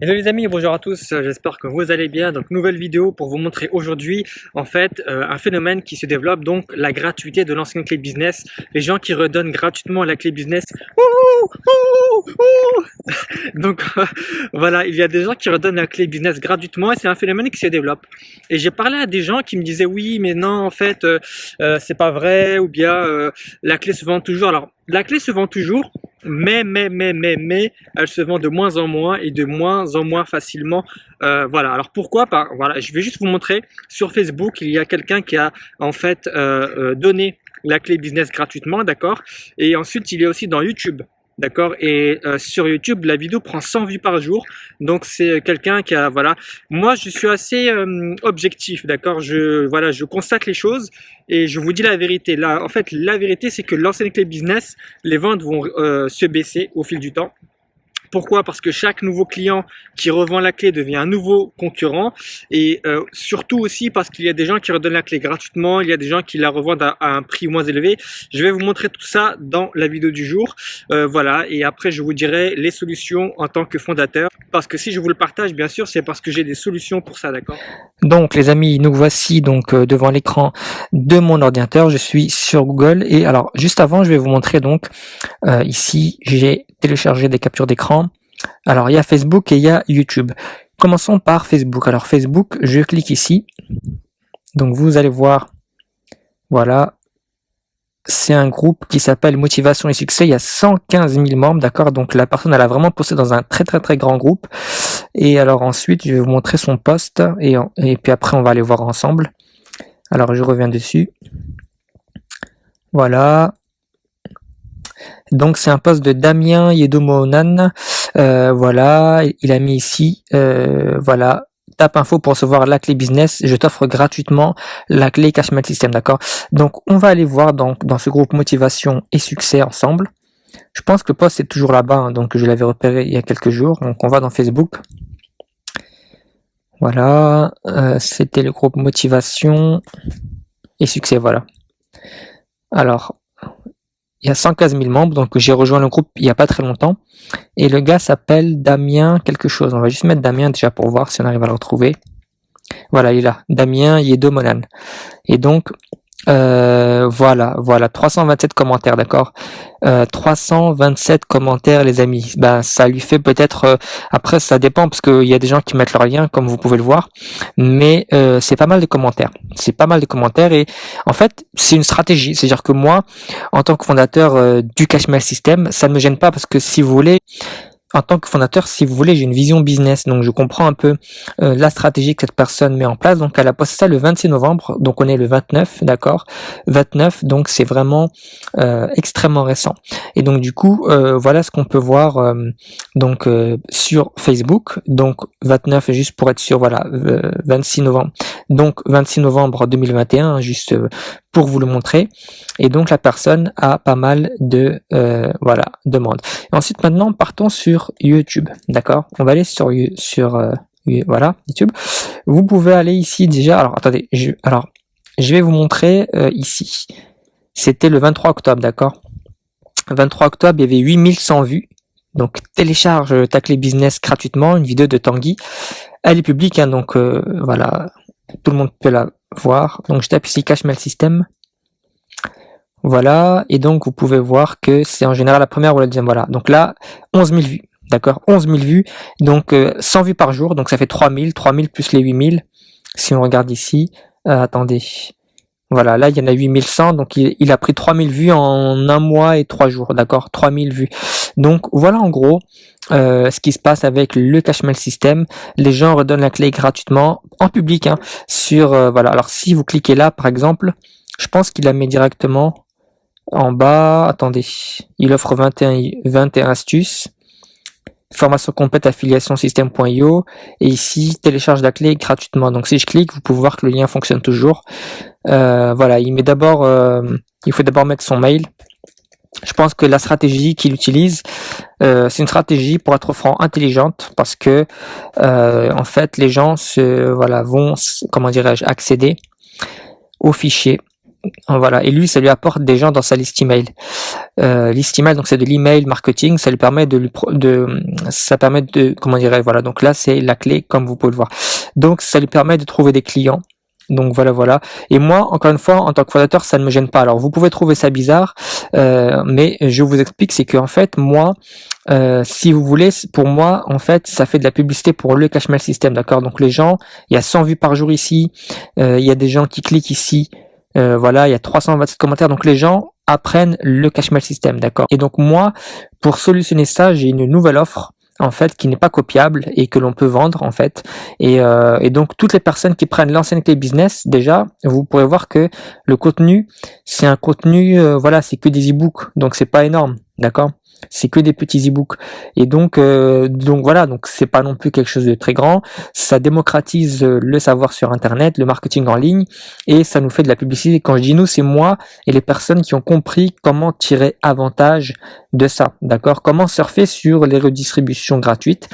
Hello les amis, bonjour à tous, j'espère que vous allez bien. Donc nouvelle vidéo pour vous montrer aujourd'hui en fait un phénomène qui se développe, donc la gratuité de l'ancienne clé business. Les gens qui redonnent gratuitement la clé business. Donc voilà, il y a des gens qui redonnent la clé business gratuitement et c'est un phénomène qui se développe. Et j'ai parlé à des gens qui me disaient oui mais non en fait c'est pas vrai, ou bien la clé se vend toujours. Alors la clé se vend toujours, mais elle se vend de moins en moins et de moins en moins facilement. Voilà. Alors pourquoi? Voilà, je vais juste vous montrer. Sur Facebook, il y a quelqu'un qui a en fait donné la clé business gratuitement, d'accord. Et ensuite, il y a aussi dans YouTube. D'accord. Et sur YouTube, la vidéo prend 100 vues par jour. Donc c'est quelqu'un qui a, voilà. Moi, je suis assez objectif, d'accord. Je constate les choses et je vous dis la vérité. Là, en fait, la vérité, c'est que l'ancienne clé business, les ventes vont se baisser au fil du temps. Pourquoi? Parce que chaque nouveau client qui revend la clé devient un nouveau concurrent, et surtout aussi parce qu'il y a des gens qui redonnent la clé gratuitement, il y a des gens qui la revendent à un prix moins élevé. Je vais vous montrer tout ça dans la vidéo du jour. Voilà, et après je vous dirai les solutions en tant que fondateur, parce que si je vous le partage, bien sûr, c'est parce que j'ai des solutions pour ça, d'accord? Donc les amis, nous voici donc devant l'écran de mon ordinateur. Je suis sur Google et alors juste avant, je vais vous montrer donc ici j'ai téléchargé des captures d'écran. Alors il y a Facebook et il y a YouTube. Commençons par Facebook. Alors Facebook, je clique ici. Donc vous allez voir, voilà, c'est un groupe qui s'appelle Motivation et Succès. Il y a 115 000 membres, d'accord. Donc la personne, elle a vraiment posté dans un très grand groupe. Et alors ensuite, je vais vous montrer son post et puis après, on va aller voir ensemble. Alors je reviens dessus. Voilà. Donc c'est un post de Damien Yedomonan. Voilà, il a mis ici, voilà. Tape info pour recevoir la clé business, je t'offre gratuitement la clé Cashmail System, d'accord. Donc on va aller voir dans ce groupe motivation et succès ensemble. Je pense que le post est toujours là-bas, hein, donc je l'avais repéré il y a quelques jours. Donc on va dans Facebook. Voilà, c'était le groupe motivation et succès, voilà. Alors, il y a 115 000 membres, donc j'ai rejoint le groupe il n'y a pas très longtemps. Et le gars s'appelle Damien quelque chose. On va juste mettre Damien déjà pour voir si on arrive à le retrouver. Voilà, il est là. Damien Yedomonan. Et donc, voilà, 327 commentaires, d'accord. 327 commentaires, les amis. Ben, ça lui fait peut-être. Après, ça dépend parce qu'il y a des gens qui mettent leur lien, comme vous pouvez le voir. Mais c'est pas mal de commentaires. C'est pas mal de commentaires et en fait, c'est une stratégie. C'est-à-dire que moi, en tant que fondateur du Cashmail System, ça ne me gêne pas parce que si vous voulez. En tant que fondateur, si vous voulez, j'ai une vision business, donc je comprends un peu la stratégie que cette personne met en place. Donc elle a posté ça le 26 novembre, donc on est le 29, d'accord, 29, donc c'est vraiment extrêmement récent. Et donc du coup, voilà ce qu'on peut voir donc sur Facebook, donc 29 juste pour être sûr, voilà, 26 novembre, donc 26 novembre 2021, juste pour vous le montrer. Et donc la personne a pas mal de voilà demandes. Et ensuite maintenant partons sur YouTube, d'accord. On va aller sur voilà YouTube. Vous pouvez aller ici déjà. Alors attendez, je vais vous montrer ici. C'était le 23 octobre, d'accord. 23 octobre, il y avait 8100 vues. Donc télécharge ta clé business gratuitement, une vidéo de Tanguy. Elle est publique, hein, donc voilà, tout le monde peut la voir. Donc je tape ici Cashmail System. Voilà, et donc vous pouvez voir que c'est en général la première ou la deuxième. Voilà, donc là 11 000 vues, d'accord, 11 000 vues, donc 100 vues par jour, donc ça fait 3000 plus les 8000. Si on regarde ici, attendez, voilà, là il y en a 8100, donc il a pris 3000 vues en un mois et 3 jours, d'accord, 3000 vues. Donc voilà en gros ce qui se passe avec le Cashmail System. Les gens redonnent la clé gratuitement en public, hein, sur voilà. Alors si vous cliquez là par exemple, je pense qu'il la met directement en bas. Attendez, il offre 21 astuces, formation complète affiliation système.io, et ici télécharge la clé gratuitement. Donc si je clique, vous pouvez voir que le lien fonctionne toujours. Voilà, il met d'abord il faut d'abord mettre son mail. Je pense que la stratégie qu'il utilise, c'est une stratégie, pour être franc, intelligente, parce que en fait les gens vont, comment dirais-je, accéder au fichier voilà. Et lui, ça lui apporte des gens dans sa liste email. Liste email, donc c'est de l'email marketing. Ça lui permet ça permet de, comment dirais-je, voilà. Donc là, c'est la clé, comme vous pouvez le voir. Donc ça lui permet de trouver des clients. Donc voilà. Et moi, encore une fois, en tant que fondateur, ça ne me gêne pas. Alors vous pouvez trouver ça bizarre, mais je vous explique, c'est que en fait, moi, si vous voulez, pour moi, en fait, ça fait de la publicité pour le Cash Mail System, d'accord? Donc les gens, il y a 100 vues par jour ici, il y a des gens qui cliquent ici, voilà, il y a 327 commentaires, donc les gens apprennent le Cash Mail System, d'accord? Et donc moi, pour solutionner ça, j'ai une nouvelle offre, en fait, qui n'est pas copiable et que l'on peut vendre, en fait. Et donc toutes les personnes qui prennent l'ancienne clé business, déjà, vous pourrez voir que le contenu, c'est un contenu, voilà, c'est que des e-books, donc c'est pas énorme, d'accord? C'est que des petits e-books. Et donc voilà, donc c'est pas non plus quelque chose de très grand. Ça démocratise le savoir sur Internet, le marketing en ligne, et ça nous fait de la publicité. Quand je dis nous, c'est moi et les personnes qui ont compris comment tirer avantage de ça, d'accord? Comment surfer sur les redistributions gratuites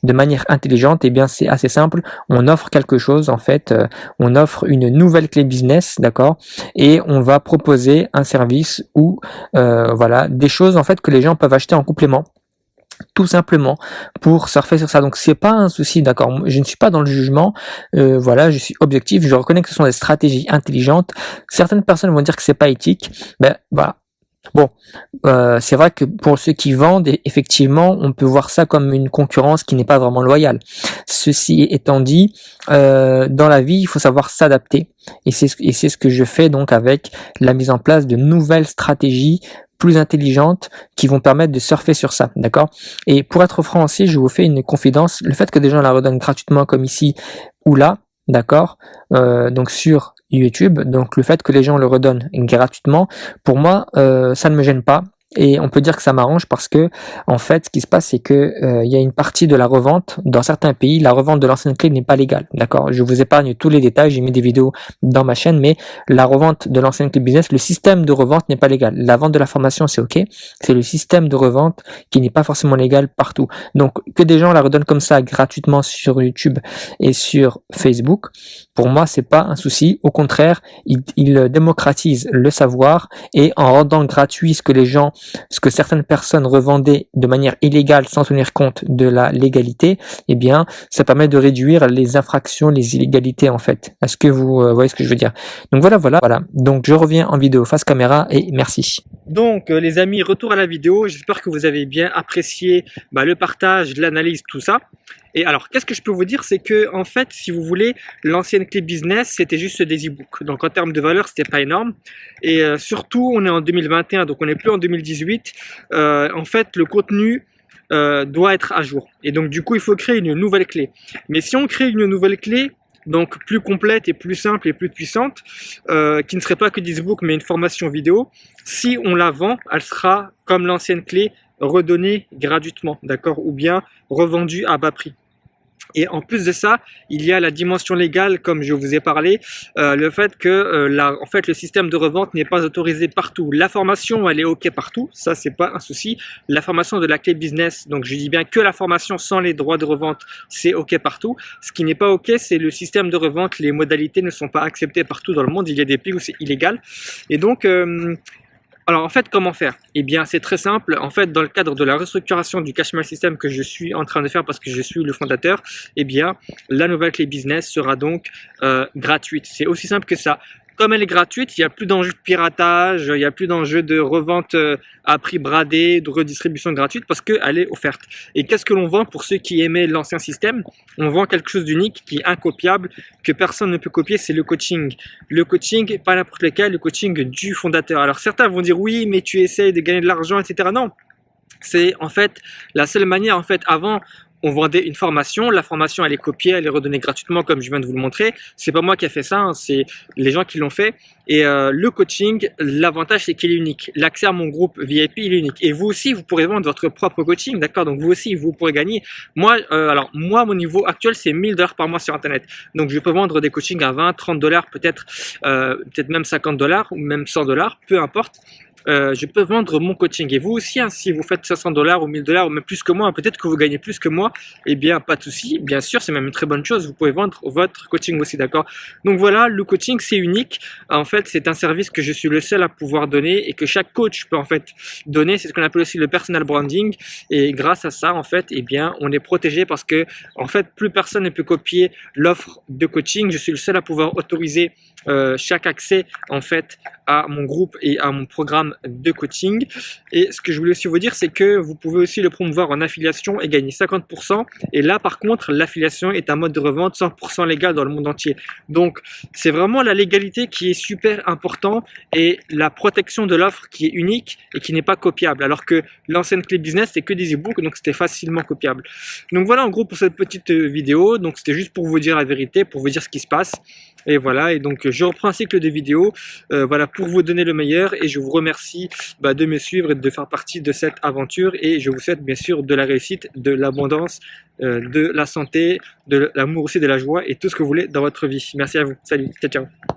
de manière intelligente? Eh bien, c'est assez simple. On offre quelque chose, en fait. On offre une nouvelle clé business, d'accord? Et on va proposer un service ou voilà, des choses en fait que les gens peuvent acheter en complément, tout simplement, pour surfer sur ça. Donc c'est pas un souci, d'accord? Je ne suis pas dans le jugement, voilà, je suis objectif, je reconnais que ce sont des stratégies intelligentes. Certaines personnes vont dire que c'est pas éthique, ben voilà. Bon, c'est vrai que pour ceux qui vendent, effectivement, on peut voir ça comme une concurrence qui n'est pas vraiment loyale. Ceci étant dit, dans la vie, il faut savoir s'adapter, et c'est ce que je fais donc avec la mise en place de nouvelles stratégies plus intelligentes qui vont permettre de surfer sur ça, d'accord? Et pour être franc aussi, je vous fais une confidence, le fait que des gens la redonnent gratuitement comme ici ou là, d'accord, donc sur YouTube, donc le fait que les gens le redonnent gratuitement, pour moi, ça ne me gêne pas. Et on peut dire que ça m'arrange parce que, en fait, ce qui se passe, c'est que il y a une partie de la revente dans certains pays. La revente de l'ancienne clé n'est pas légale, d'accord? Je vous épargne tous les détails. J'ai mis des vidéos dans ma chaîne, mais la revente de l'ancienne clé business, le système de revente n'est pas légal. La vente de la formation, c'est ok. C'est le système de revente qui n'est pas forcément légal partout. Donc, que des gens la redonnent comme ça gratuitement sur YouTube et sur Facebook, pour moi, c'est pas un souci. Au contraire, il démocratise le savoir, et en rendant gratuit ce que certaines personnes revendaient de manière illégale sans tenir compte de la légalité, eh bien, ça permet de réduire les infractions, les illégalités, en fait. Est-ce que vous voyez ce que je veux dire? Donc voilà. Donc je reviens en vidéo face caméra et merci. Donc les amis, retour à la vidéo. J'espère que vous avez bien apprécié le partage, l'analyse, tout ça. Et alors, qu'est-ce que je peux vous dire, c'est que en fait, si vous voulez, l'ancienne clé business, c'était juste des e-books. Donc en termes de valeur, c'était pas énorme. Et surtout, on est en 2021, donc on n'est plus en 2018. En fait, le contenu doit être à jour. Et donc du coup, il faut créer une nouvelle clé. Mais si on crée une nouvelle clé, donc plus complète et plus simple et plus puissante, qui ne serait pas que des e-books mais une formation vidéo, si on la vend, elle sera comme l'ancienne clé, redonnée gratuitement, d'accord, ou bien revendue à bas prix. Et en plus de ça, il y a la dimension légale, comme je vous ai parlé, le fait que en fait, le système de revente n'est pas autorisé partout. La formation, elle est OK partout, ça c'est pas un souci. La formation de la clé business, donc je dis bien que la formation sans les droits de revente, c'est OK partout. Ce qui n'est pas OK, c'est le système de revente, les modalités ne sont pas acceptées partout dans le monde, il y a des pays où c'est illégal. Et donc, alors en fait, comment faire? Eh bien, c'est très simple. En fait, dans le cadre de la restructuration du Cash Mail System que je suis en train de faire parce que je suis le fondateur, eh bien, la nouvelle clé business sera donc gratuite. C'est aussi simple que ça. Comme elle est gratuite, il n'y a plus d'enjeu de piratage, il n'y a plus d'enjeu de revente à prix bradé, de redistribution gratuite parce qu'elle est offerte. Et qu'est-ce que l'on vend pour ceux qui aimaient l'ancien système? On vend quelque chose d'unique, qui est incopiable, que personne ne peut copier, c'est le coaching. Le coaching, pas n'importe lequel, le coaching du fondateur. Alors certains vont dire oui, mais tu essayes de gagner de l'argent, etc. Non, c'est en fait la seule manière. En fait, avant, on vendait une formation, la formation elle est copiée, elle est redonnée gratuitement comme je viens de vous le montrer. C'est pas moi qui ai fait ça, hein, c'est les gens qui l'ont fait. Et le coaching, l'avantage c'est qu'il est unique. L'accès à mon groupe VIP il est unique. Et vous aussi, vous pourrez vendre votre propre coaching, d'accord? Donc vous aussi, vous pourrez gagner. Moi, mon niveau actuel c'est 1000 $ par mois sur Internet. Donc je peux vendre des coachings à 20, 30 $, peut-être même 50 $ ou même 100 $, peu importe. je peux vendre mon coaching. Et vous aussi, hein, si vous faites 500 $ ou 1000 $, ou même plus que moi, peut-être que vous gagnez plus que moi, eh bien, pas de souci. Bien sûr, c'est même une très bonne chose. Vous pouvez vendre votre coaching aussi, d'accord? Donc voilà, le coaching, c'est unique. En fait, c'est un service que je suis le seul à pouvoir donner et que chaque coach peut en fait donner. C'est ce qu'on appelle aussi le personal branding. Et grâce à ça, en fait, eh bien, on est protégé parce que, en fait, plus personne ne peut copier l'offre de coaching. Je suis le seul à pouvoir autoriser chaque accès en fait à mon groupe et à mon programme de coaching. Et ce que je voulais aussi vous dire, c'est que vous pouvez aussi le promouvoir en affiliation et gagner 50%. Et là, par contre, l'affiliation est un mode de revente 100% légal dans le monde entier. Donc, c'est vraiment la légalité qui est super important et la protection de l'offre qui est unique et qui n'est pas copiable. Alors que l'ancienne clé business, c'est que des e-books, donc c'était facilement copiable. Donc voilà, en gros, pour cette petite vidéo. Donc, c'était juste pour vous dire la vérité, pour vous dire ce qui se passe. Et voilà, et donc je reprends un cycle de vidéos voilà, pour vous donner le meilleur et je vous remercie de me suivre et de faire partie de cette aventure et je vous souhaite bien sûr de la réussite, de l'abondance, de la santé, de l'amour aussi, de la joie et tout ce que vous voulez dans votre vie. Merci à vous. Salut, ciao, ciao.